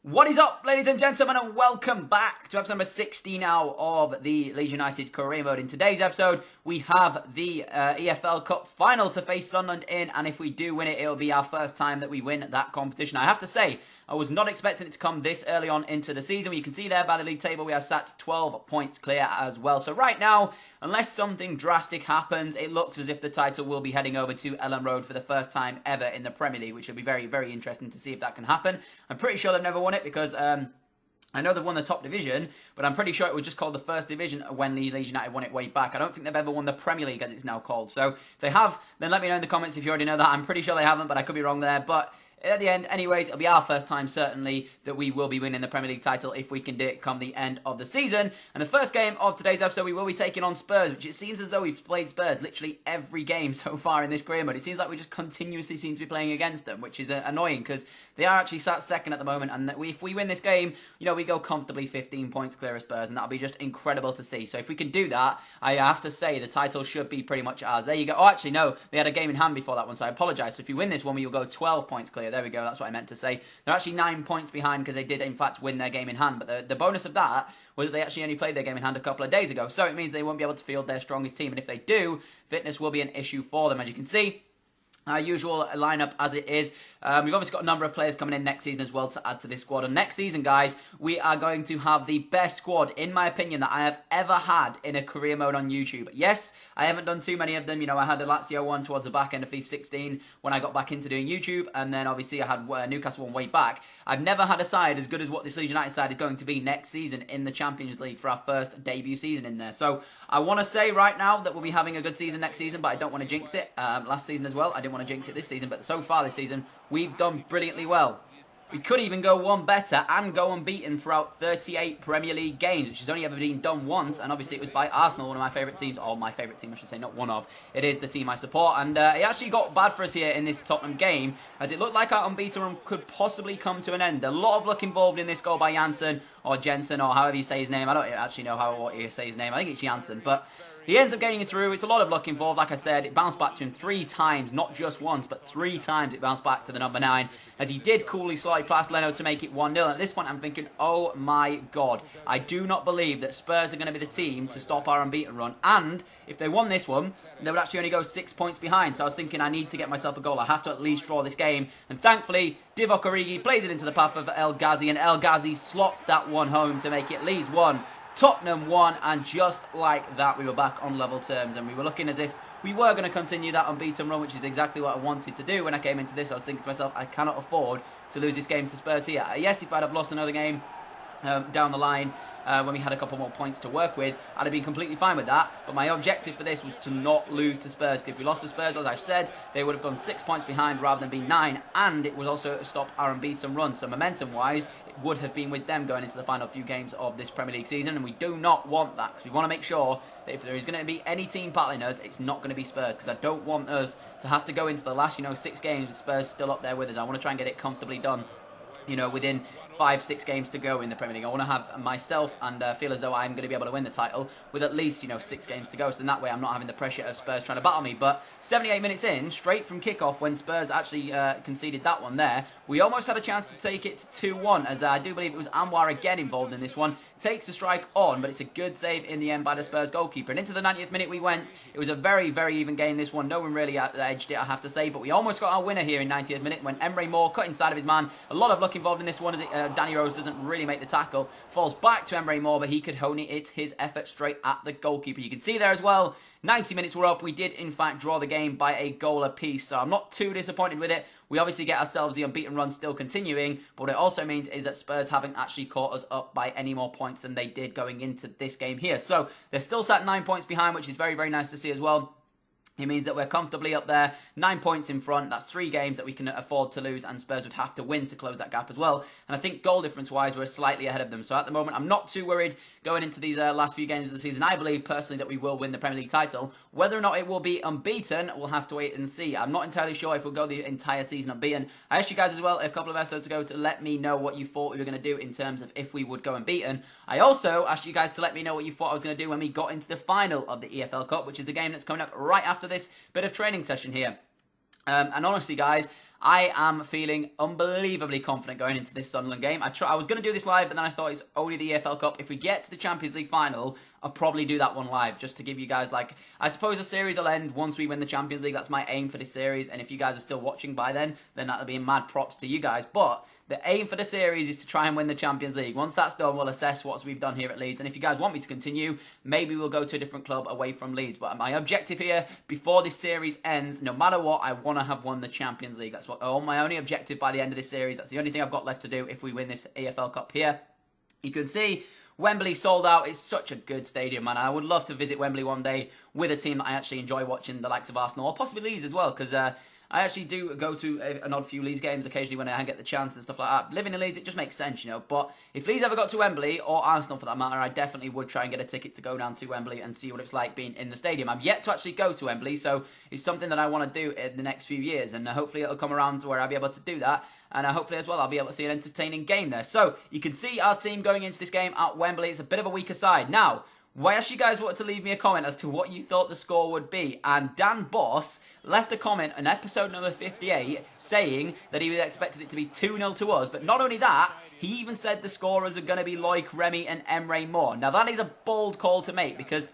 What is up, ladies and gentlemen, and welcome back to episode number 60 now of the Leeds United career mode. In today's episode, we have the EFL Cup final to face Sunderland in, and if we do win it, it'll be our first time that we win that competition. I have to say, I was not expecting it to come this early on into the season. You can see there by the league table, we are sat 12 points clear as well. So right now, unless something drastic happens, it looks as if the title will be heading over to Ellen Road for the first time ever in the Premier League, which will be very, very interesting to see if that can happen. I'm pretty sure they've never won it because I know they've won the top division, but I'm pretty sure it was just called the first division when Leeds United won it way back. I don't think they've ever won the Premier League, as it's now called. So if they have, then let me know in the comments if you already know that. I'm pretty sure they haven't, but I could be wrong there. But at the end, anyways, it'll be our first time, certainly, that we will be winning the Premier League title if we can do it come the end of the season. And the first game of today's episode, we will be taking on Spurs, which it seems as though we've played Spurs literally every game so far in this career mode. It seems like we just continuously seem to be playing against them, which is annoying because they are actually sat second at the moment. And if we win this game, you know, we go comfortably 15 points clear of Spurs, and that'll be just incredible to see. So if we can do that, I have to say the title should be pretty much ours. There you go. Oh, actually, no, they had a game in hand before that one, so I apologise. So if you win this one, we will go 12 points clear. There we go. That's what I meant to say. They're actually 9 points behind because they did in fact win their game in hand, but the bonus of that was that they actually only played their game in hand a couple of days ago, so it means they won't be able to field their strongest team, and if they do, fitness will be an issue for them. As you can see, our usual lineup as it is. We've obviously got a number of players coming in next season as well to add to this squad. And next season, guys, we are going to have the best squad, in my opinion, that I have ever had in a career mode on YouTube. Yes, I haven't done too many of them. You know, I had the Lazio one towards the back end of FIFA 16 when I got back into doing YouTube. And then, obviously, I had Newcastle one way back. I've never had a side as good as what this Leeds United side is going to be next season in the Champions League for our first debut season in there. So, I want to say right now that we'll be having a good season next season, but I don't want to jinx it. Last season as well, I didn't want to jinx it this season, but so far this season, we've done brilliantly well. We could even go one better and go unbeaten throughout 38 Premier League games, which has only ever been done once, and obviously it was by Arsenal, one of my favourite teams, or my favourite team I should say, not one of. It is the team I support, and it actually got bad for us here in this Tottenham game, as it looked like our unbeaten run could possibly come to an end. A lot of luck involved in this goal by Janssen, or Jensen, or however you say his name. I don't actually know how you say his name. I think it's Janssen, but he ends up getting it through. It's a lot of luck involved. Like I said, it bounced back to him 3 times, not just once, but 3 times it bounced back to the number 9, as he did coolly slide past Leno to make it 1-0. And at this point, I'm thinking, oh my God, I do not believe that Spurs are going to be the team to stop our unbeaten run. And if they won this one, they would actually only go 6 points behind. So I was thinking, I need to get myself a goal. I have to at least draw this game. And thankfully, Divock Origi plays it into the path of El Ghazi, and El Ghazi slots that one home to make it Leeds 1. Tottenham won, and just like that, we were back on level terms, and we were looking as if we were going to continue that unbeaten run, which is exactly what I wanted to do when I came into this. I was thinking to myself, I cannot afford to lose this game to Spurs here. Yes, if I'd have lost another game down the line, when we had a couple more points to work with, I'd have been completely fine with that. But my objective for this was to not lose to Spurs. If we lost to Spurs, as I've said, they would have gone 6 points behind rather than being 9, and it would also stop our unbeaten run. So momentum-wise, it would have been with them going into the final few games of this Premier League season, and we do not want that, because we want to make sure that if there is going to be any team battling us, it's not going to be Spurs, because I don't want us to have to go into the last, 6 games with Spurs still up there with us. I want to try and get it comfortably done, within 5-6 games to go in the Premier League. I want to have myself and feel as though I'm going to be able to win the title with at least, 6 games to go. So in that way, I'm not having the pressure of Spurs trying to battle me. But 78 minutes in, straight from kickoff, when Spurs actually conceded that one there, we almost had a chance to take it to 2-1, as I do believe it was Anwar again involved in this one. Takes a strike on, but it's a good save in the end by the Spurs goalkeeper. And into the 90th minute we went. It was a very, very even game, this one. No one really edged it, I have to say. But we almost got our winner here in 90th minute when Emre Moore cut inside of his man. A lot of luck involved in this one, as Danny Rose doesn't really make the tackle. Falls back to Emre Moore, but he could only hit his effort straight at the goalkeeper. You can see there as well, 90 minutes were up. We did, in fact, draw the game by a goal apiece, so I'm not too disappointed with it. We obviously get ourselves the unbeaten run still continuing, but what it also means is that Spurs haven't actually caught us up by any more points than they did going into this game here. So they're still sat 9 points behind, which is very, very nice to see as well. It means that we're comfortably up there, 9 points in front. That's 3 games that we can afford to lose, and Spurs would have to win to close that gap as well. And I think goal difference-wise, we're slightly ahead of them. So at the moment, I'm not too worried going into these last few games of the season. I believe, personally, that we will win the Premier League title. Whether or not it will be unbeaten, we'll have to wait and see. I'm not entirely sure if we'll go the entire season unbeaten. I asked you guys as well a couple of episodes ago to let me know what you thought we were going to do in terms of if we would go unbeaten. I also asked you guys to let me know what you thought I was going to do when we got into the final of the EFL Cup, which is the game that's coming up right after this bit of training session here. And honestly, guys, I am feeling unbelievably confident going into this Sunderland game. I was going to do this live, but then I thought it's only the EFL Cup. If we get to the Champions League final, I'll probably do that one live, just to give you guys, like, I suppose the series will end once we win the Champions League. That's my aim for this series, and if you guys are still watching by then that'll be mad props to you guys. But the aim for the series is to try and win the Champions League. Once that's done, we'll assess what we've done here at Leeds, and if you guys want me to continue, maybe we'll go to a different club away from Leeds. But my objective here, before this series ends, no matter what, I want to have won the Champions League. That's my only objective by the end of this series. That's the only thing I've got left to do if we win this EFL Cup here. You can see Wembley sold out. It's such a good stadium, man. I would love to visit Wembley one day with a team that I actually enjoy watching, the likes of Arsenal, or possibly Leeds as well, because I actually do go to an odd few Leeds games occasionally when I get the chance and stuff like that. Living in Leeds, it just makes sense, you know. But if Leeds ever got to Wembley, or Arsenal for that matter, I definitely would try and get a ticket to go down to Wembley and see what it's like being in the stadium. I've yet to actually go to Wembley, so it's something that I want to do in the next few years. And hopefully it'll come around to where I'll be able to do that. And hopefully as well, I'll be able to see an entertaining game there. So you can see our team going into this game at Wembley. It's a bit of a weaker side. Now, I asked you guys to leave me a comment as to what you thought the score would be, and Dan Boss left a comment in episode number 58 saying that he expected it to be 2-0 to us, but not only that, he even said the scorers are going to be Loic Remy and Emre Moore. Now that is a bold call to make, because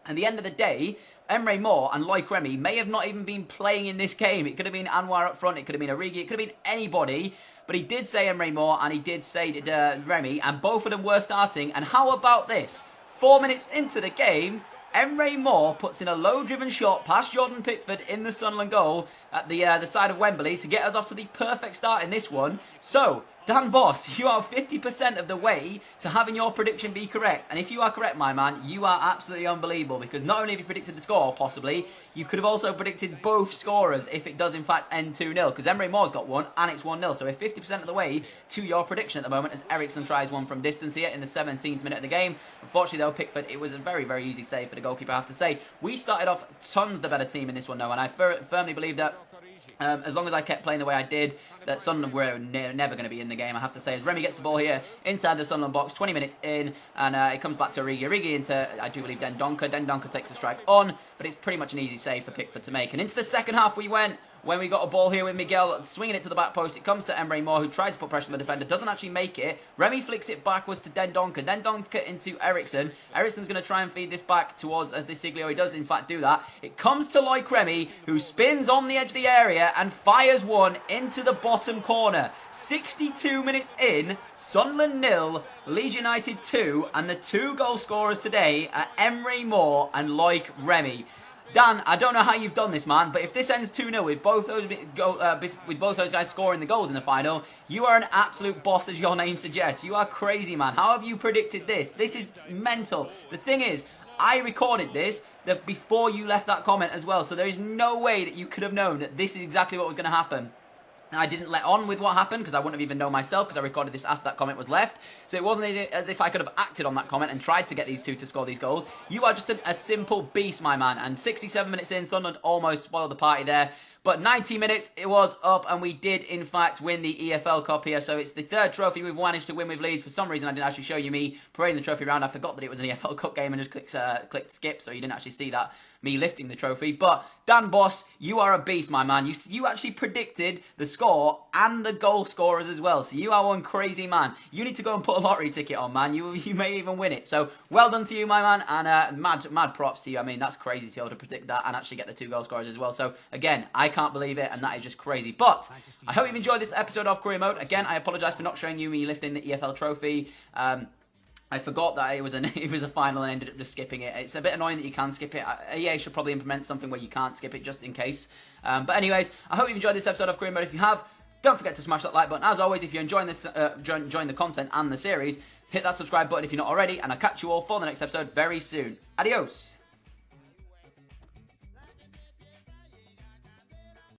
at the end of the day, Emre Moore and Loic Remy may have not even been playing in this game. It could have been Anwar up front, it could have been Origi, it could have been anybody, but he did say Emre Moore and he did say Remy, and both of them were starting. And how about this? 4 minutes into the game, Emre Moore puts in a low-driven shot past Jordan Pickford in the Sunderland goal at the side of Wembley to get us off to the perfect start in this one. So, Dan Boss, you are 50% of the way to having your prediction be correct. And if you are correct, my man, you are absolutely unbelievable, because not only have you predicted the score, possibly, you could have also predicted both scorers if it does in fact end 2-0, because Emre Moore's got one and it's 1-0. So we're 50% of the way to your prediction at the moment, as Ericsson tries one from distance here in the 17th minute of the game. Unfortunately though, Pickford, it was a very, very easy save for the goalkeeper, I have to say. We started off tons the better team in this one though, and I firmly believe that as long as I kept playing the way I did, that Sunderland were never going to be in the game, I have to say. As Remy gets the ball here inside the Sunderland box, 20 minutes in, and it comes back to Origi into, I do believe, Dendoncker. Dendoncker takes a strike on, but it's pretty much an easy save for Pickford to make. And into the second half we went, when we got a ball here with Miguel swinging it to the back post. It comes to Emre Moore, who tries to put pressure on the defender, doesn't actually make it. Remy flicks it backwards to Dendoncker. Dendoncker into Ericsson. Ericsson's going to try and feed this back towards, as De Siglio, he does in fact do that. It comes to Loic Remy, who spins on the edge of the area and fires one into the bottom corner. 62 minutes in, Sunderland 0, Leeds United 2, and the two goal scorers today are Emre Moore and Loic Remy. Dan, I don't know how you've done this, man, but if this ends 2-0 with both those guys scoring the goals in the final, you are an absolute boss, as your name suggests. You are crazy, man. How have you predicted this? This is mental. The thing is, I recorded this before you left that comment as well, so there is no way that you could have known that this is exactly what was going to happen. I didn't let on with what happened because I wouldn't have even known myself, because I recorded this after that comment was left. So it wasn't as if I could have acted on that comment and tried to get these two to score these goals. You are just a simple beast, my man. And 67 minutes in, Sunderland almost spoiled the party there. But 90 minutes, it was up, and we did, in fact, win the EFL Cup here. So it's the third trophy we've managed to win with Leeds. For some reason, I didn't actually show you me parading the trophy around. I forgot that it was an EFL Cup game and just clicked skip, so you didn't actually see that, me lifting the trophy. But, Dan Boss, you are a beast, my man. You actually predicted the score and the goal scorers as well. So you are one crazy man. You need to go and put a lottery ticket on, man. You may even win it. So, well done to you, my man, and mad props to you. I mean, that's crazy to be able to predict that and actually get the two goal scorers as well. So, again, I can't believe it, and that is just crazy. But I hope you've enjoyed this episode of Career Mode. Again, I apologise for not showing you me lifting the EFL trophy. I forgot that it was a final and ended up just skipping it. It's a bit annoying that you can skip it. EA should probably implement something where you can't skip it just in case. But anyways, I hope you've enjoyed this episode of Career Mode. If you have, don't forget to smash that like button. As always, if you're enjoying this, enjoying the content and the series, hit that subscribe button if you're not already, and I'll catch you all for the next episode very soon. Adios.